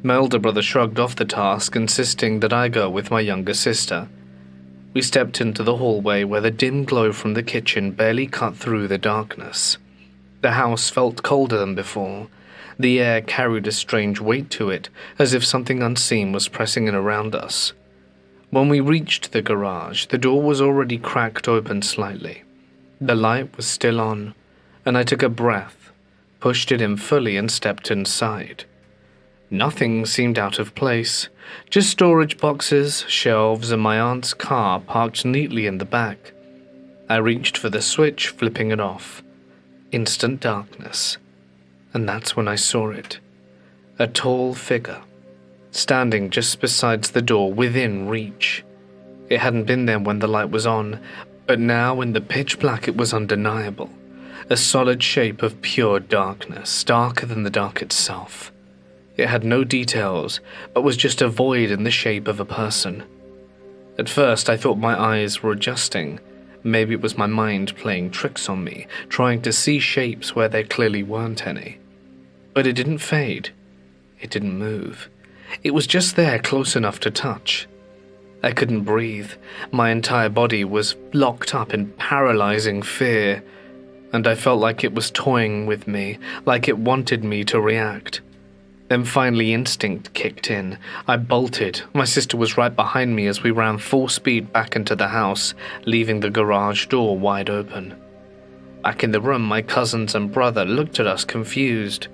My older brother shrugged off the task, insisting that I go with my younger sister. We stepped into the hallway where the dim glow from the kitchen barely cut through the darkness. The house felt colder than before. The air carried a strange weight to it, as if something unseen was pressing in around us. When we reached the garage, the door was already cracked open slightly. The light was still on, and I took a breath, pushed it in fully and stepped inside. Nothing seemed out of place, just storage boxes, shelves, and my aunt's car parked neatly in the back. I reached for the switch, flipping it off. Instant darkness. And that's when I saw it. A tall figure, standing just beside the door within reach. It hadn't been there when the light was on, but now in the pitch black it was undeniable. A solid shape of pure darkness, darker than the dark itself. It had no details, but was just a void in the shape of a person. At first I thought my eyes were adjusting. Maybe it was my mind playing tricks on me, trying to see shapes where there clearly weren't any. But it didn't fade. It didn't move. It was just there, close enough to touch. I couldn't breathe. My entire body was locked up in paralyzing fear, and I felt like it was toying with me, like it wanted me to react. Then finally instinct kicked in. I bolted. My sister was right behind me as we ran full speed back into the house, leaving the garage door wide open. Back in the room, my cousins and brother looked at us confused.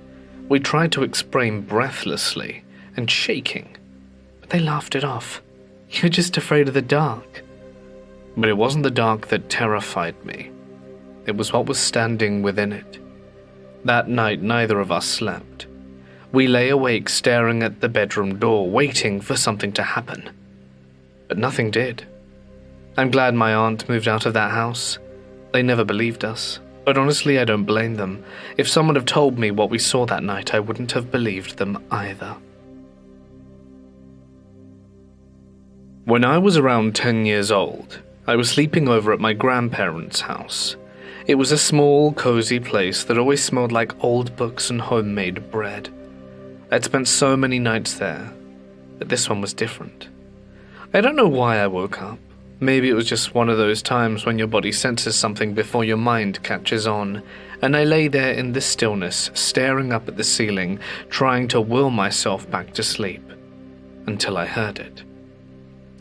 We tried to explain breathlessly and shaking, but they laughed it off. "You're just afraid of the dark." But it wasn't the dark that terrified me. It was what was standing within it. That night, neither of us slept. We lay awake staring at the bedroom door, waiting for something to happen. But nothing did. I'm glad my aunt moved out of that house. They never believed us. But honestly, I don't blame them. If someone had told me what we saw that night, I wouldn't have believed them either. When I was around 10 years old, I was sleeping over at my grandparents' house. It was a small, cozy place that always smelled like old books and homemade bread. I'd spent so many nights there, but this one was different. I don't know why I woke up. Maybe it was just one of those times when your body senses something before your mind catches on, and I lay there in the stillness, staring up at the ceiling, trying to will myself back to sleep, until I heard it.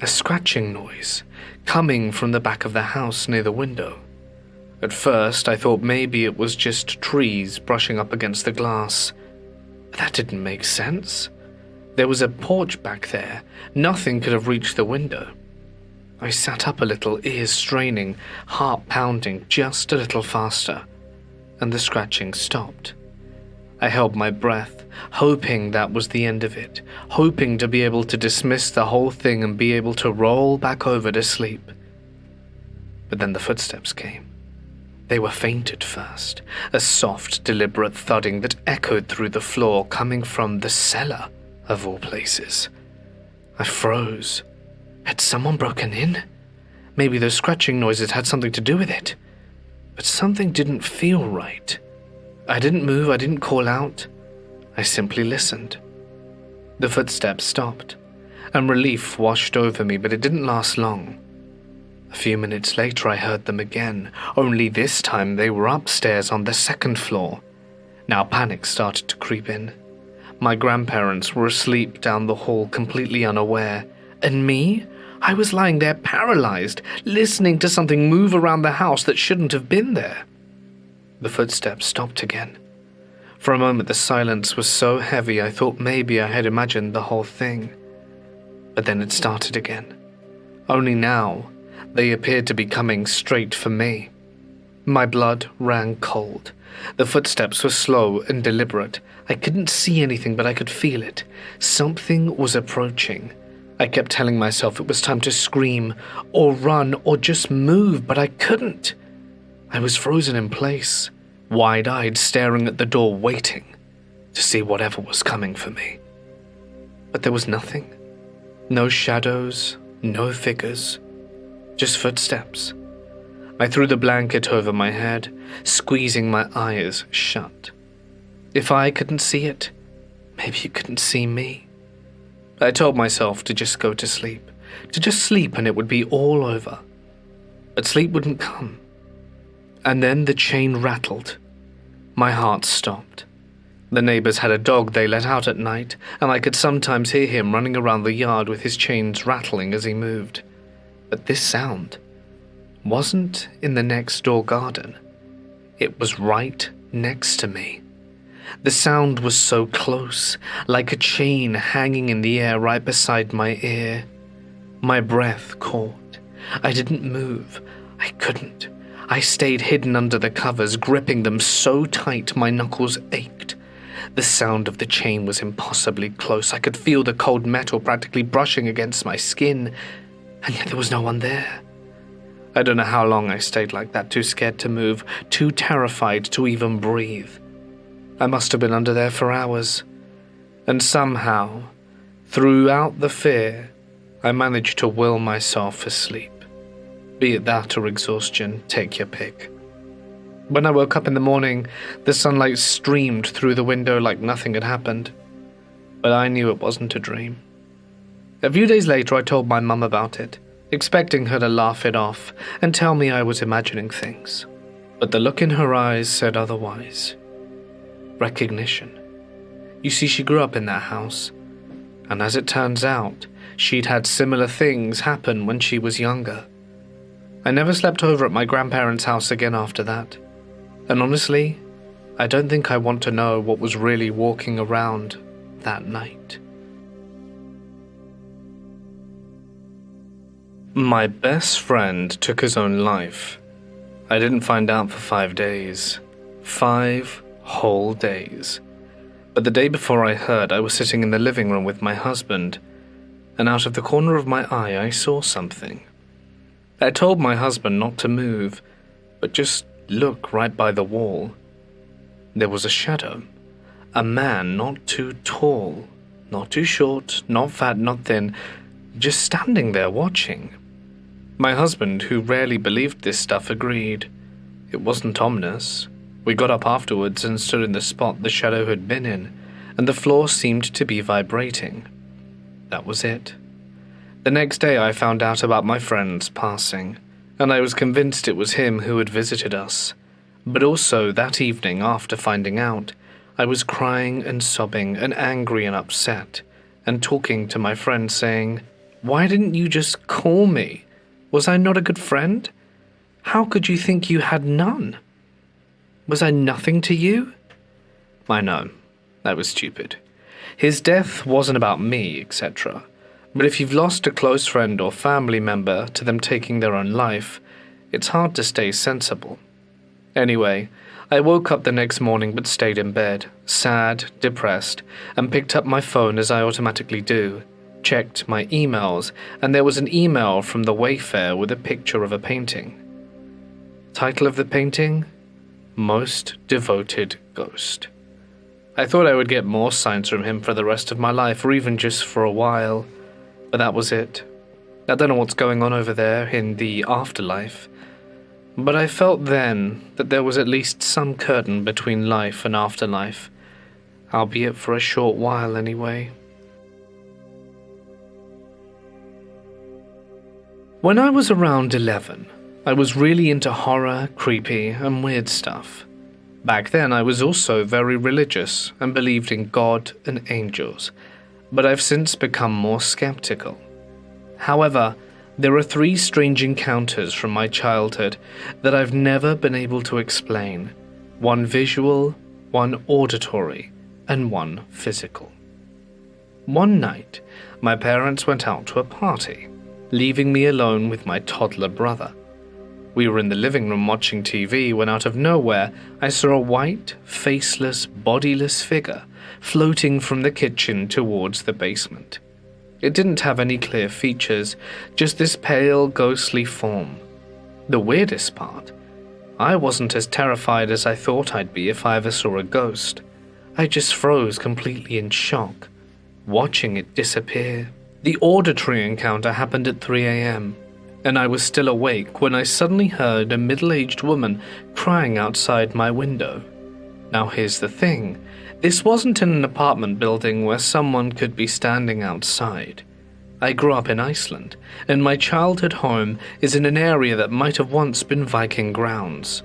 A scratching noise, coming from the back of the house near the window. At first, I thought maybe it was just trees brushing up against the glass. That didn't make sense. There was a porch back there. Nothing could have reached the window. I sat up a little, ears straining, heart pounding just a little faster, and the scratching stopped. I held my breath, hoping that was the end of it, hoping to be able to dismiss the whole thing and be able to roll back over to sleep. But then the footsteps came. They were faint at first, a soft, deliberate thudding that echoed through the floor, coming from the cellar, of all places. I froze. Had someone broken in? Maybe those scratching noises had something to do with it. But something didn't feel right. I didn't move, I didn't call out. I simply listened. The footsteps stopped, and relief washed over me, but it didn't last long. A few minutes later I heard them again, only this time they were upstairs on the second floor. Now panic started to creep in. My grandparents were asleep down the hall, completely unaware. And me? I was lying there paralyzed, listening to something move around the house that shouldn't have been there. The footsteps stopped again. For a moment the silence was so heavy I thought maybe I had imagined the whole thing. But then it started again. Only now, they appeared to be coming straight for me. My blood ran cold. The footsteps were slow and deliberate. I couldn't see anything, but I could feel it. Something was approaching. I kept telling myself it was time to scream, or run, or just move, but I couldn't. I was frozen in place, wide-eyed, staring at the door, waiting to see whatever was coming for me. But there was nothing. No shadows, no figures. Just footsteps. I threw the blanket over my head, squeezing my eyes shut. If I couldn't see it, maybe you couldn't see me. I told myself to just go to sleep, to just sleep and it would be all over. But sleep wouldn't come. And then the chain rattled. My heart stopped. The neighbors had a dog they let out at night, and I could sometimes hear him running around the yard with his chains rattling as he moved. But this sound wasn't in the next door garden. It was right next to me. The sound was so close, like a chain hanging in the air right beside my ear. My breath caught. I didn't move. I couldn't. I stayed hidden under the covers, gripping them so tight my knuckles ached. The sound of the chain was impossibly close. I could feel the cold metal practically brushing against my skin, and yet there was no one there. I don't know how long I stayed like that, too scared to move, too terrified to even breathe. I must have been under there for hours. And somehow, throughout the fear, I managed to will myself asleep. Be it that or exhaustion, take your pick. When I woke up in the morning, the sunlight streamed through the window like nothing had happened. but I knew it wasn't a dream. A few days later, I told my mum about it, expecting her to laugh it off and tell me I was imagining things. But the look in her eyes said otherwise. Recognition. You see, she grew up in that house, and as it turns out, she'd had similar things happen when she was younger. I never slept over at my grandparents' house again after that, and honestly, I don't think I want to know what was really walking around that night. My best friend took his own life. I didn't find out for 5 days. 5 whole days. But the day before I heard, I was sitting in the living room with my husband, and out of the corner of my eye, I saw something. I told my husband not to move, but just look right by the wall. There was a shadow. A man not too tall, not too short, not fat, not thin, just standing there watching. My husband, who rarely believed this stuff, agreed. It wasn't ominous. We got up afterwards and stood in the spot the shadow had been in, and the floor seemed to be vibrating. That was it. The next day I found out about my friend's passing, and I was convinced it was him who had visited us. But also that evening, after finding out, I was crying and sobbing and angry and upset, and talking to my friend saying, "Why didn't you just call me? Was I not a good friend? How could you think you had none? Was I nothing to you?" I know, that was stupid. His death wasn't about me, etc. But if you've lost a close friend or family member to them taking their own life, it's hard to stay sensible. Anyway, I woke up the next morning but stayed in bed, sad, depressed, and picked up my phone as I automatically do, checked my emails, and there was an email from the Wayfarer with a picture of a painting. Title of the painting? Most Devoted Ghost. I thought I would get more signs from him for the rest of my life, or even just for a while, but that was it. I don't know what's going on over there in the afterlife, but I felt then that there was at least some curtain between life and afterlife, albeit for a short while anyway. When I was around 11, I was really into horror, creepy, and weird stuff. Back then I was also very religious and believed in God and angels, but I've since become more skeptical. However, there are 3 strange encounters from my childhood that I've never been able to explain. 1 visual, 1 auditory, and 1 physical. One night, my parents went out to a party, leaving me alone with my toddler brother. We were in the living room watching TV when out of nowhere I saw a white, faceless, bodiless figure floating from the kitchen towards the basement. It didn't have any clear features, just this pale, ghostly form. The weirdest part, I wasn't as terrified as I thought I'd be if I ever saw a ghost. I just froze completely in shock, watching it disappear. The auditory encounter happened at 3 a.m., and I was still awake when I suddenly heard a middle-aged woman crying outside my window. Now here's the thing, this wasn't in an apartment building where someone could be standing outside. I grew up in Iceland, and my childhood home is in an area that might have once been Viking grounds.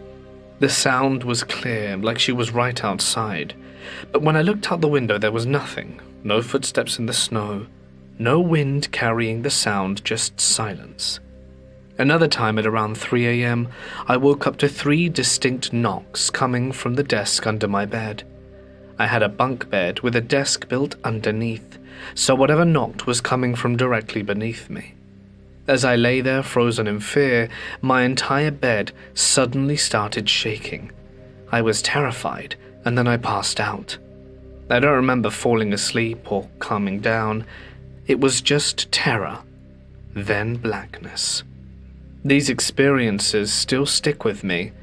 The sound was clear, like she was right outside, but when I looked out the window there was nothing, no footsteps in the snow, no wind carrying the sound, just silence. Another time at around 3 a.m., I woke up to 3 distinct knocks coming from the desk under my bed. I had a bunk bed with a desk built underneath, so whatever knocked was coming from directly beneath me. As I lay there frozen in fear, my entire bed suddenly started shaking. I was terrified, and then I passed out. I don't remember falling asleep or calming down. It was just terror, then blackness. These experiences still stick with me,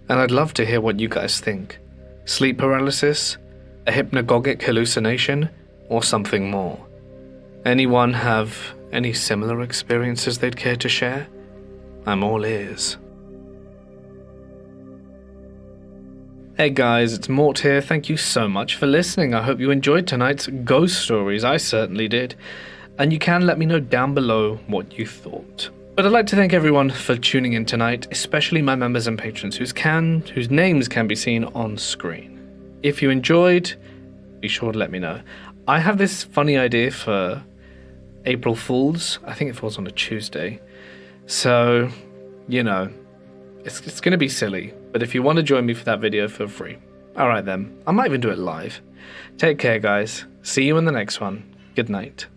and I'd love to hear what you guys think. Sleep paralysis? A hypnagogic hallucination? Or something more? Anyone have any similar experiences they'd care to share? I'm all ears. Hey guys, it's Mort here. Thank you so much for listening. I hope you enjoyed tonight's ghost stories. I certainly did. And you can let me know down below what you thought. But I'd like to thank everyone for tuning in tonight, especially my members and patrons whose names can be seen on screen. If you enjoyed, be sure to let me know. I have this funny idea for April Fools. I think it falls on a Tuesday. So, you know, it's going to be silly. But if you want to join me for that video, feel free. Alright then, I might even do it live. Take care guys. See you in the next one. Good night.